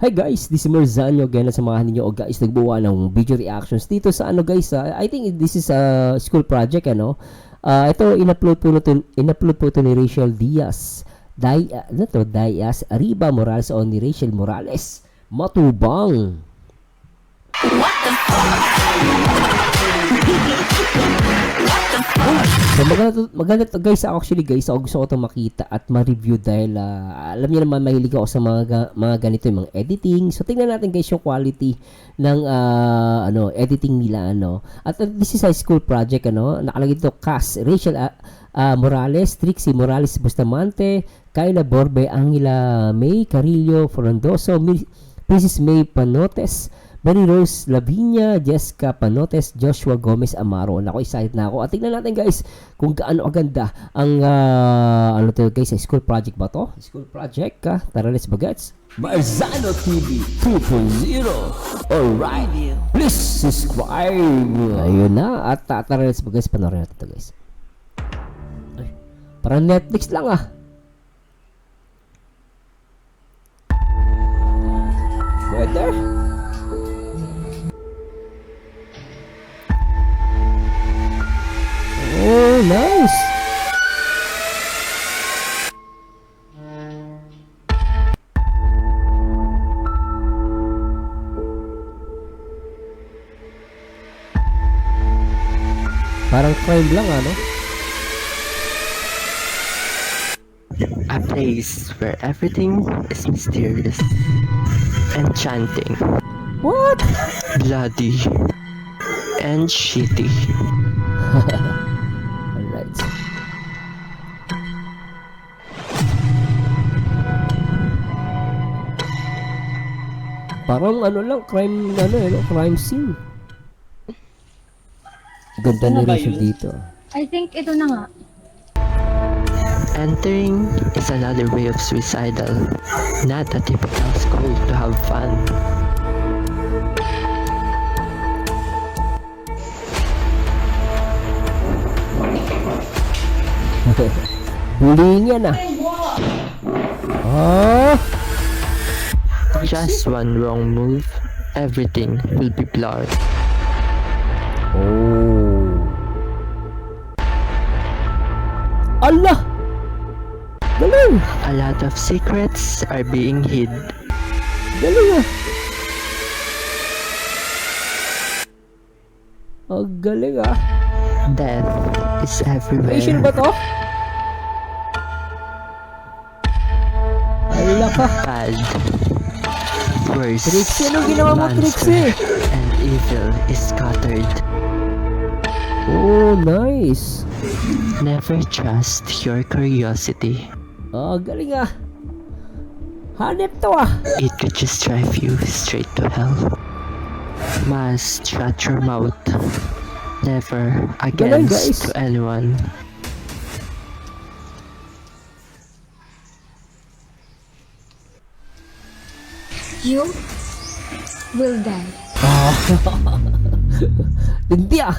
Hi guys, this is Merzanyo again at samahan ninyo guys nagbuwa ng video reactions dito sa ano guys, I think this is a school project ano. Ito in-upload po to ni Rachel Diaz. Diaz Arriba Morales o ni Rachel Morales. Matubang. So maganda to guys, actually guys, ako gusto ko itong makita at ma-review dahil alam niyo naman mahilig ako sa mga ganito yung mga editing. So tingnan natin guys yung quality ng editing nila ano. At this is a school project ano. Nakalagay dito cast Rachel Morales, Trixie Morales Bustamante, Kayla Borbe, Angela May Carillo Frondoso, Princess May Panotes, Mary Rose Lavinia, Jessica Panotes, Joshua Gomez Amaro. Nako, excited na ako. At tingnan natin guys kung gaano aganda ang ano to guys, school project ba to? School project ka? Tara, let's bagets. Marzano TV 2.0. Alright. Please subscribe. Ayun na. At tara, let's bagets. Panoorin natin to guys. Ay, parang Netflix lang ah. Weather. Oh, nice. Parang crime lang ano? A place where everything is mysterious, enchanting, What? bloody, and shitty. Alright. Parang ano lang, crime scene. Ganda ni Rachel dito. I think ito na nga. Entering is another way of suicidal, not a typical school to have fun. Bullying yan ah. Oh! Just one wrong move, everything will be blurred. Oh. Allah! Galing! A lot of secrets are being hid. Galing ah! Oh, galing ah. Death is everywhere. Rachel ba to? Ala ka. Bad, worse, Trixie, anong ginawa mo, Trixie? and evil is scattered. Oh, nice. Never trust your curiosity. Oh, galing ah. Hanep to ah. It could just drive you straight to hell. Must shut your mouth. Never Galing, against guys. to anyone. You will die. Hindi ah.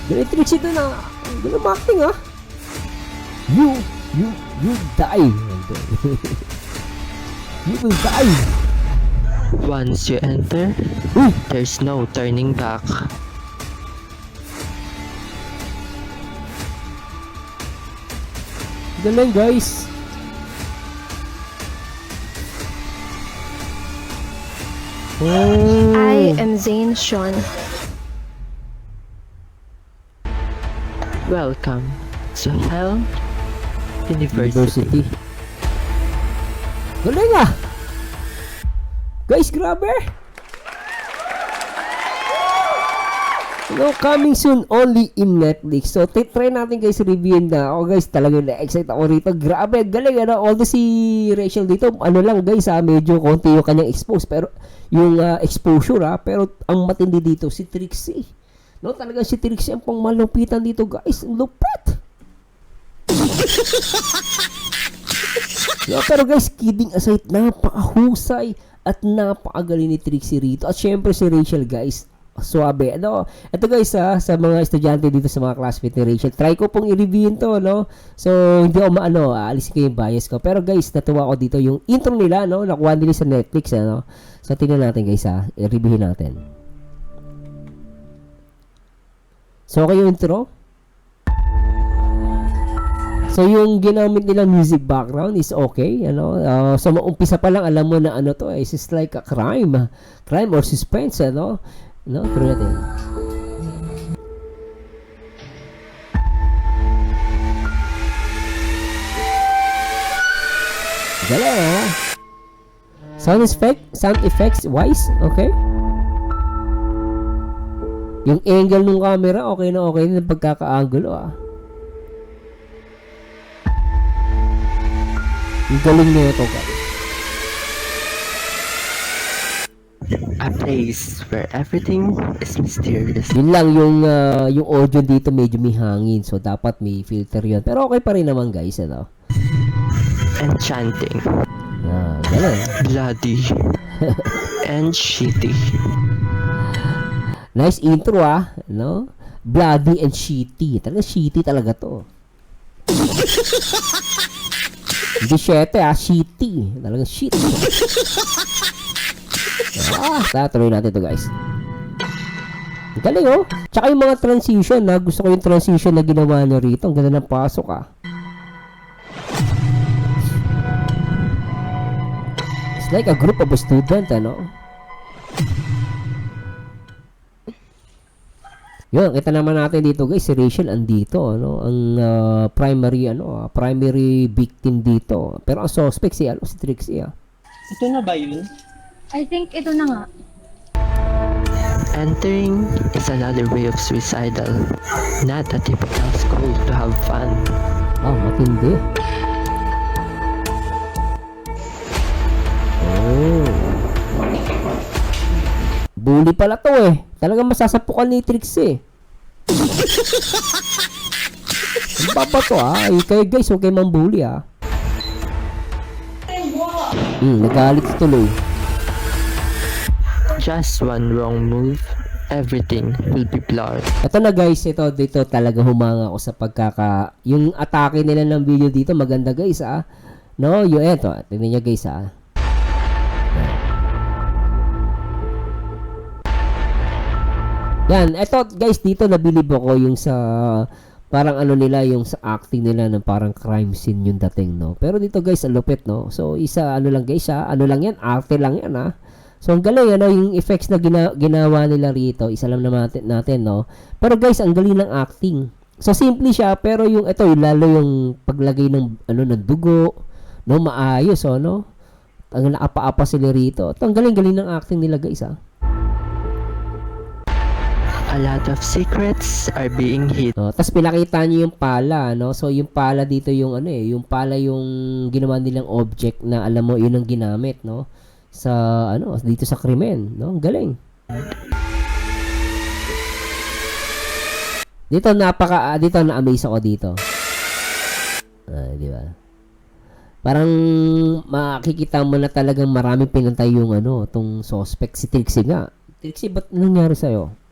Galing Trixie doon ah. Galing acting ah. You die. You will die. Once you enter, there's no turning back. Galing guys. Oh. I am Zane Sean. Welcome to Hell University. Galing ah. Guys, grabe. Coming soon only in Netflix. So, try natin guys reviewin na. Ako guys, talagang na-excite ako rito. Grabe, galing ano. Although si Rachel dito, ano lang guys medyo konti yung kanyang exposure pero ang matindi dito si Trixie. No, talaga si Trixie ang pangmalupitan dito guys. Lupit. Pero guys, kidding aside, napakahusay at napakagaling ni Trixie rito. At syempre si Rachel guys, Suabe. Ano, ito guys sa mga estudyante dito sa mga classmate ni Rachel, try ko pong i-reviewin to, no? So, hindi ako aalisin ko yung bias ko. Pero guys, natuwa ko dito yung intro nila, no? Nakuha nila sa Netflix, ano? So, tingnan natin guys, i-reviewin natin. So, okay yung intro? So, yung ginamit nilang music background is okay, ano? So, umpisa pa lang, alam mo na ano to, it's just like a crime or suspense, ano? No, tuloy natin. Galing, ha? Sound effects wise, okay? Yung angle ng camera, okay na okay din ang pagkaka-angulo, Ang galing na ito, guys. A place where everything is mysterious. Yun lang yung audio dito medyo may hangin, so dapat may filter yun. Pero okay pa rin naman, guys, ano? Enchanting. Galing. Bloody. And shitty. Nice intro, no? Bloody and shitty. Talaga shitty talaga to. Hindi shete, shitty. Talaga shit. Tuloy natin to, guys. Galing, oh. Tsaka yung mga transition, gusto ko yung transition na ginawa nyo rito. Ang ganda ng pasok, It's like a group of a student, ano? Yun, kita naman natin dito, guys, si Rachel andito, ano? Ang primary victim dito. Pero ang suspect si Trixie, Ito na ba yun? I think ito na nga. Entering is another way of suicidal. Not a typical school to have fun. Matindi. Bully pala to, Talagang masasapukan ni Trixie. Ang baba to, Kayo, guys, huwag kayo mambully, nagalit tuloy. Just one wrong move, everything will be blurred. Ito na, guys, dito talaga humanga ako sa yung atake nila ng video dito, maganda, guys, No, yung eto, tingnan nyo, guys, Yan, eto, guys, dito nabilib ako yung sa parang ano nila, yung sa acting nila ng parang crime scene yung dating, no? Pero dito, guys, ang lupit, no? So, ano lang, guys, ano lang yan, arte lang yan, So, ang galing, yung effects na ginawa nila rito, isa lang natin, no? Pero, guys, ang galing ng acting. So, simple siya, pero yung, lalo yung paglagay ng, ng dugo, no? Maayos, no? Ang nakapaapa sila rito. Ito, ang galing-galing ng acting nila, guys, A lot of secrets are being hid. Tapos pinakita niyo yung pala, no? So yung pala dito yung yung pala yung ginawa nilang object na alam mo yun ang ginamit, no? Sa dito sa krimen, no? Ang galing. Dito na-amaze ako dito. Di ba? Parang makikita mo na talagang maraming pinantay yung tong suspect si Trixie nga. Trixie, ba't nangyari sa'yo?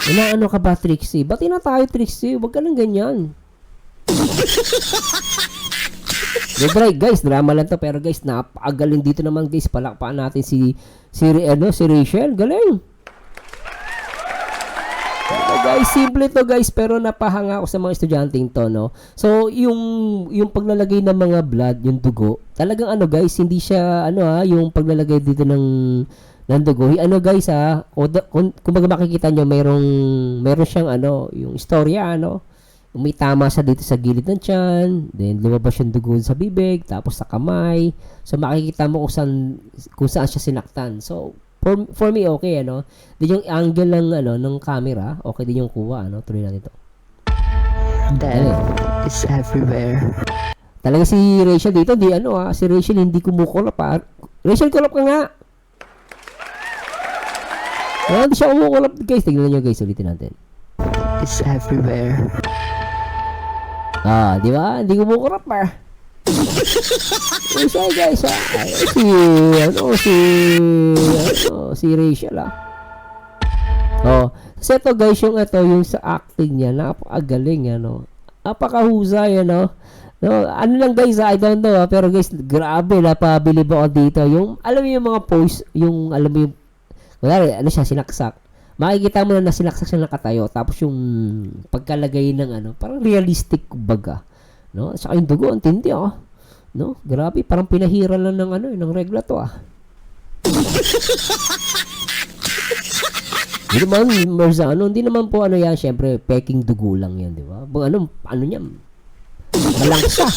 Inaano ka ba, Trixie? Ba't tayo, Trixie? Huwag ka lang ganyan. Guys, drama lang to. Pero guys, napakagaling dito naman, guys. Palakpakan natin si Rachel. Galing. Guys, simple to, guys, pero napahanga ako sa mga estudyanteng to, no? So, yung paglalagay ng mga blood, yung dugo, talagang guys, hindi siya, yung paglalagay dito ng dugo. Guys, kung makikita nyo, meron siyang, yung istorya, may tama siya dito sa gilid ng tiyan, then lumabas yung dugo sa bibig, tapos sa kamay. So, makikita mo kung saan siya sinaktan. So, for me, okay, Din yung angle ng camera, okay din yung kuha, tuloy natin ito. Death is everywhere. Talaga si Rachel dito, si Rachel hindi kumukulap, Rachel, kulap ka nga! Hindi siya kumukulap, guys. Tignan nyo, guys, ulitin natin. Is everywhere. Di ba? Hindi kumukulap, Isa guys, si Rachel kasi ito guys, yung sa acting niya, napakagaling, napakahusay, no, ano lang guys, I don't know, pero guys, grabe, napabilib ako dito, alam mo yung mga post, alam mo yung, wala, siya, sinaksak, makikita mo na sinaksak siya nakatayo, tapos yung pagkalagay ng parang realistic, kumbaga, no, saka yung dugo, ang tindi, no, grabe, parang pinahira lang ng regla to, Hindi naman, Marzano, hindi naman po yan, syempre, peking dugo lang yan, di ba? Ano niya, malangsa.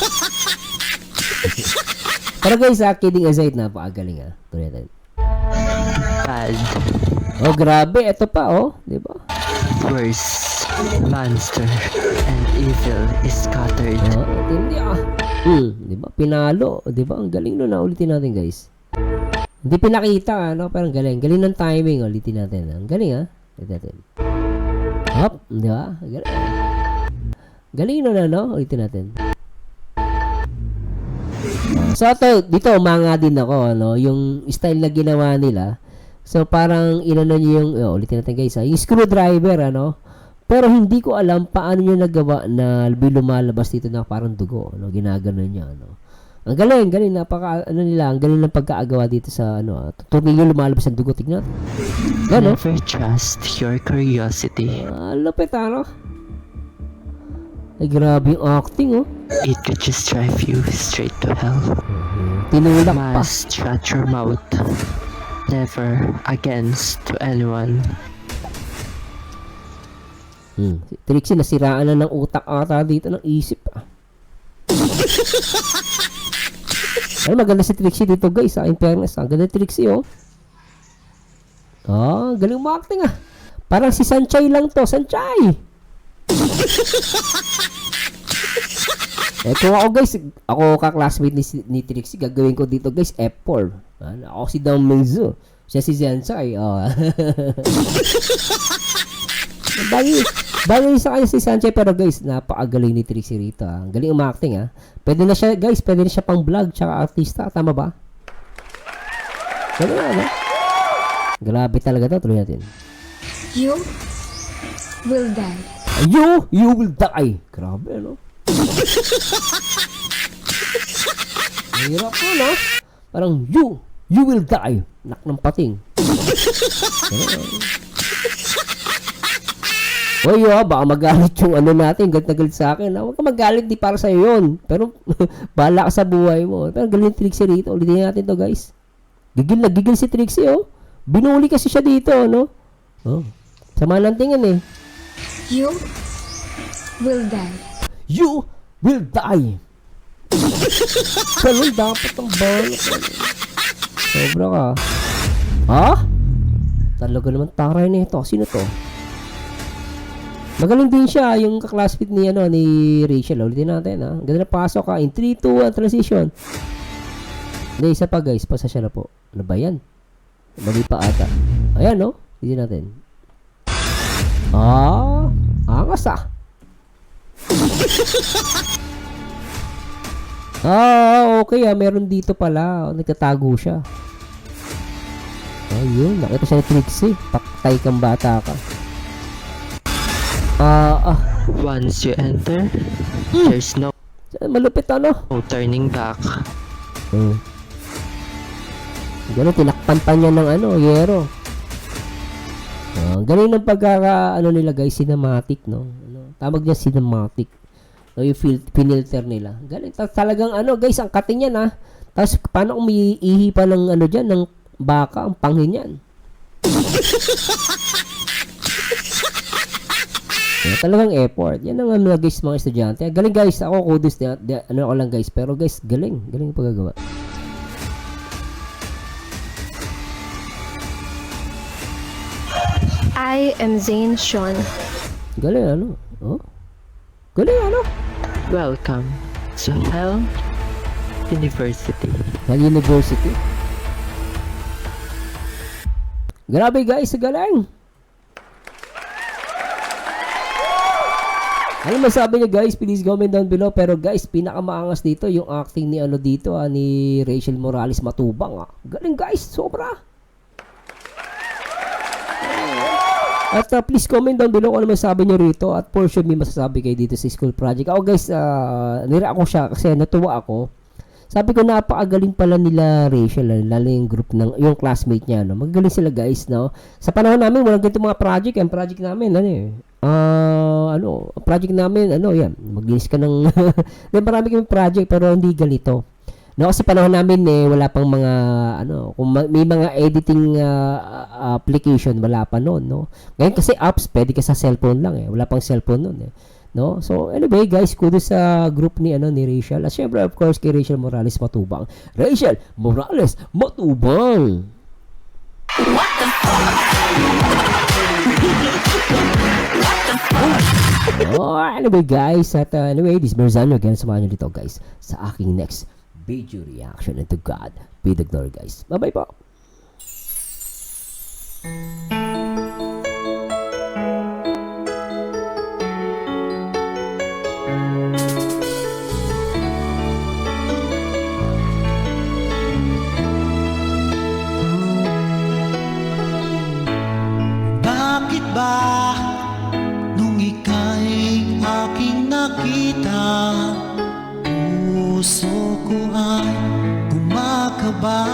Pero guys, kidding aside, napakagaling, tuloy natin. Bad. Grabe, eto pa, di ba? Worse. Monster and evil is scattered. Hindi, di ba? Pinalo, di ba? Ang galing nun, ulitin natin, guys. Hindi pinakita, pero ang galing. Galing ng timing, ulitin natin. Ang galing, ulitin natin. Hop, di ba? Galing. Galing nun, ulitin natin. So, dito, umanga din ako, yung style na ginawa nila. So, parang, inano niyo ulitin natin, guys, yung screwdriver, pero hindi ko alam paano niya nagawa na lumalabas dito na parang dugo, ginaganon niya, Ang galing, napaka, ang galing ng pagkaagawa dito sa, tornilyo lumalabas ang dugo, tignan. Gano? Never trust your curiosity. Lupit, Ay, grabe yung acting, It could just drive you straight to hell. Tinulak pa. Must shut your mouth. Never against to anyone. Si Trixie, nasiraan na ng utak ata dito, ng isip, Ay, maganda si Trixie dito, guys, in fairness, ang ganda Trixie, galing mo acting, Parang si Sanchay lang to, Sanchay! Kung ako, guys, ako ka-classmate ni Trixie, gagawin ko dito, guys, F4. Ako si Dong Mingzu. Siya si Sanchay, Bagay sa kanya si Sanchez, pero guys, napakagaling ni Trixie rito. Ang galing umacting, Pwede na siya, guys, pwede na siya pang vlog tsaka artista, tama ba? Galing, grabe talaga to, tuloy natin. You will die. You will die. Grabe, Hirap po, Parang you will die. Nak ng pating. Oy, baka magalit yung natin, galit na galit sa akin. Huwag ka magalit, di para sa'yo yun. Pero, bahala ka sa buhay mo. Pero galing yung Trixie rito. Ulitin natin to, guys. Gigil si Trixie, Binuli kasi siya dito, Sama ng tingin, You will die. You will die. Ganun dapat ang balak. Sobra ka. Talaga naman taray na ito. Sino to? Magaling din siya, yung ka-classmate ni Rachel. Ulitin natin, Ganda na pasok, in 3, 2, 1, transition. Hindi, isa pa, guys. Pasasya na po. Ano ba yan? Mali pa ata. Ayan, Ulitin natin. Angas, okay, meron dito pala. Nagtatago siya. Ayun, nakita siya ni Trixie. Paktay kang bata ka. Once you enter, there's no Malupit, turning back. Ganun, tinakpan pa niya ng yero. Ganun ng pagkaka, nila, guys, cinematic, Tawag niya cinematic. Yung pinilter nila. Galing. Talagang, guys, ang cutting yan, Tapos, paano kung may ihi pa ng, dyan, ng baka, ang panghin yan. Talagang effort. Yan ang guys, mga estudyante. Galing, guys. Ako, kudos na. Ako lang, guys. Pero, guys, galing. Galing yung paggagawa. I am Zane Sean. Galing, Galing, Welcome to Hell University. Hell University. Grabe, guys. Galing. Ano masabi niyo guys? Please comment down below. Pero guys, pinakamaangas dito yung acting ni ano dito ni Rachel Morales Matubang. Galing guys, sobra. At please comment down below kung ano masabi niyo rito. At for sure may masasabi kayo dito sa school project. Ako guys, nira ako siya kasi natuwa ako. Sabi ko napakagaling pala nila Rachel, lalo yung group ng yung classmate niya, no. Magagaling sila guys, no. Sa panahon namin walang ganito mga project, ang project namin project namin yan, maglinis ka ng marami kaming project pero hindi ganito. No, kasi panahon namin wala pang mga kung may mga editing application wala pa noon, no. Ngayon kasi apps pwede ka sa cellphone lang wala pang cellphone noon no. So anyway guys, kudos sa group ni Rachel. At syempre of course kay Rachel Morales Matubang. Rachel Morales Matubang. Anyway guys, at anyway, this Berzano again, samahan nyo dito guys sa aking next video reaction, and to God be the glory guys. Bye bye po. Bakit ba nung ika'y aking nakita, puso ko ay kumakaba?